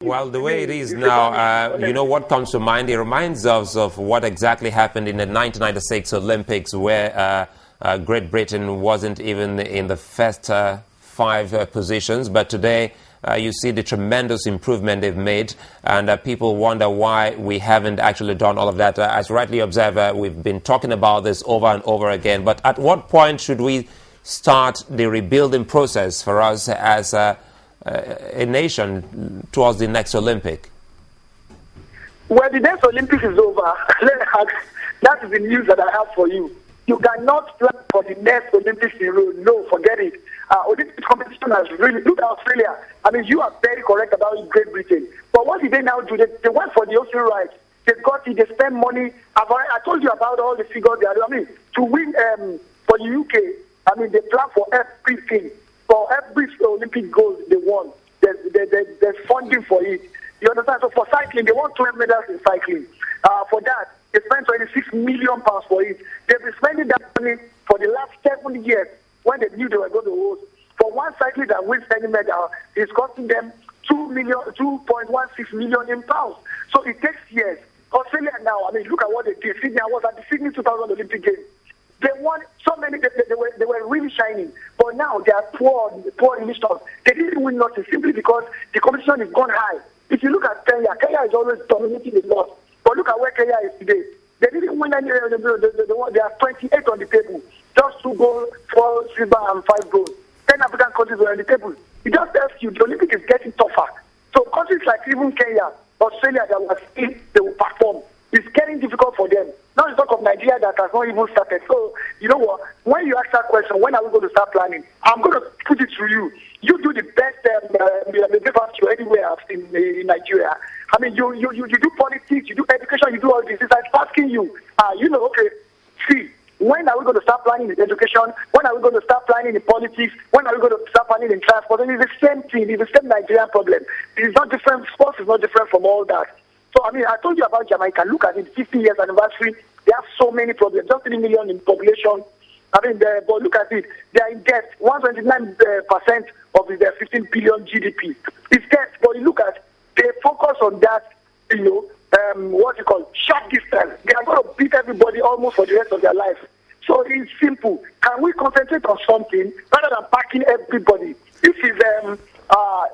Well, the way it is now, you know what comes to mind? It reminds us of what exactly happened in the 1996 Olympics, where Great Britain wasn't even in the first five positions. But today, you see the tremendous improvement they've made, and people wonder why we haven't actually done all of that. As rightly observed, we've been talking about this over and over again. But at what point should we start the rebuilding process for us as a nation towards the next Olympic? Well, the next Olympics is over. That is the news that I have for you. You cannot plan for the next Olympics in a row. No, forget it. Olympic competition has really, look at Australia. I mean, you are very correct about Great Britain. But what did they now do? They went for the ocean rights. They got it, they spend money. I told you about all the figures they are doing. I mean, to win for the UK, I mean, they plan for everything. For every Olympic gold they won, there's funding for it. You understand? So for cycling, they won 12 medals in cycling. For that, they spent £26 million for it. They've been spending that money for the last 7 years when they knew they were going to host. For one cyclist that wins any medal, it's costing them 2.16 million in pounds. So it takes years. Australia now, I mean, look at what they did. Sydney, I was at the Sydney 2000 Olympic Games. They won so many, they were really shining. But now they are poor in nations. They didn't win nothing simply because the competition is gone high. If you look at Kenya is always dominating the lot. But look at where Kenya is today. They didn't win any, they are 28 on the table. Just 2 gold, 4 silver, and 5 gold. 10 African countries were on the table. It just tells you the Olympics is getting tougher. So countries like even Kenya, Australia, that was in, they will perform. It's getting difficult for them. Now you talk of Nigeria that has not even started. So, you know what? When you ask that question, when are we going to start planning? I'm going to put it to you. You do the best breakfast anywhere in Nigeria. I mean, you do politics, you do education, you do all this. It's like asking you, okay, see, when are we going to start planning in education? When are we going to start planning in politics? When are we going to start planning in transport? And it's the same thing. It's the same Nigerian problem. It's not different. Sports is not different from all that. So, I mean, I told you about Jamaica. Look at it, 50 years anniversary. They have so many problems. Just 3 million in population. I mean, but look at it. They are in debt. 129% of their 15 billion GDP is debt. But you look at, they focus on that, short distance. They are going to beat everybody almost for the rest of their life. So it's simple. Can we concentrate on something rather than packing everybody? This is,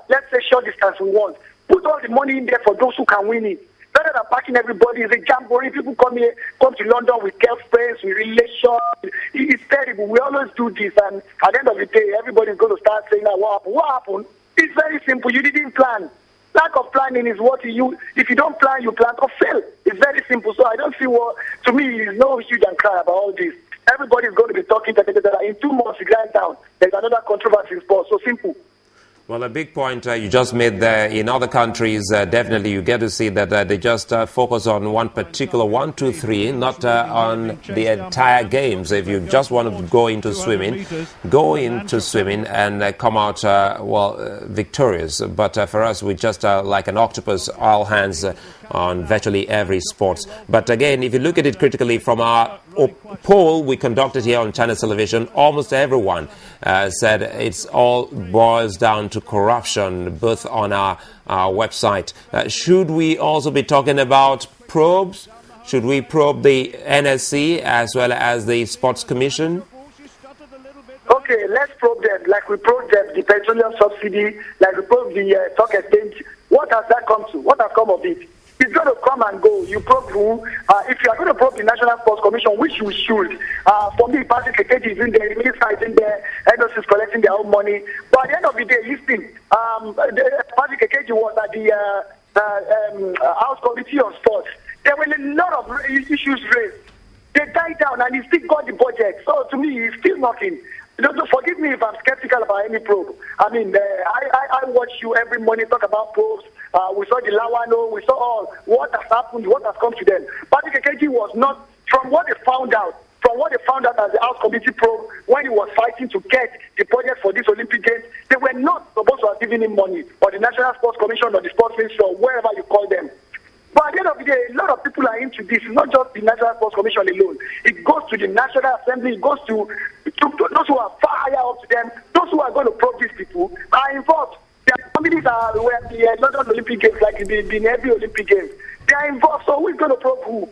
let's say, short distance we want. Put all the money in there for those who can win it. Rather than packing everybody, it's a jamboree. People come to London with girlfriends, with relations. It's terrible. We always do this, and at the end of the day, everybody's going to start saying, what happened? What happened? It's very simple. You didn't plan. Lack of planning is what if you don't plan, you plan to fail. It's very simple. So I don't see to me, there's no huge and cry about all this. Everybody's going to be talking. In 2 months, you grind down. There's another controversy in sports. So simple. Well, a big point you just made there. In other countries, definitely you get to see that they just focus on one particular 1, 2, 3, not on the entire games. If you just want to go into swimming and come out, victorious. But for us, we just like an octopus, all hands on virtually every sport. But again, if you look at it critically from our poll we conducted here on Channel Television, almost everyone said it's all boils down to corruption, both on our website. Should we also be talking about probes? Should we probe the NSC as well as the Sports Commission? Okay, let's probe them like we probed the petroleum subsidy, like we probed the stock exchange. What has that come to? What has come of it? It's going to come and go. You probe who? If you are going to probe the National Sports Commission, which you should, for me, Patrick Ekeki is in there, the minister is in there, NOC is collecting their own money. But at the end of the day, listen, Patrick Ekeki was at the House Committee on Sports. There were a lot of issues raised. They died down and he still got the budget. So to me, it's still nothing. Forgive me if I'm skeptical about any probe. I mean, I watch you every morning talk about probes. We saw the Lawano, we saw all what has happened, what has come to them. Patrick Ekeki was not, from what they found out as the House Committee probe, when he was fighting to get the budget for this Olympic Games, they were not supposed to have given him money, or the National Sports Commission, or the Sports Ministry, or wherever you call them. But at the end of the day, a lot of people are into this. It's not just the National Sports Commission alone. It goes to the National Assembly. It goes to those who are far higher up to them. Those who are going to probe these people are involved. They Their families are where the London Olympic Games, like the every Olympic Games. They are involved, so who is going to probe who?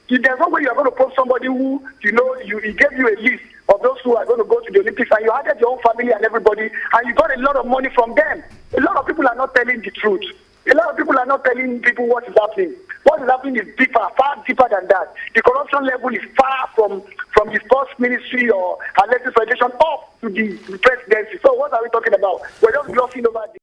If there's no way you are going to probe somebody who, he gave you a list of those who are going to go to the Olympics, and you added your own family and everybody, and you got a lot of money from them. A lot of people are not telling the truth. A lot of people are not telling people what is happening. What is happening is deeper, far deeper than that. The corruption level is far from the sports ministry or athletics federation up to the presidency. So what are we talking about? We're just glossing over this.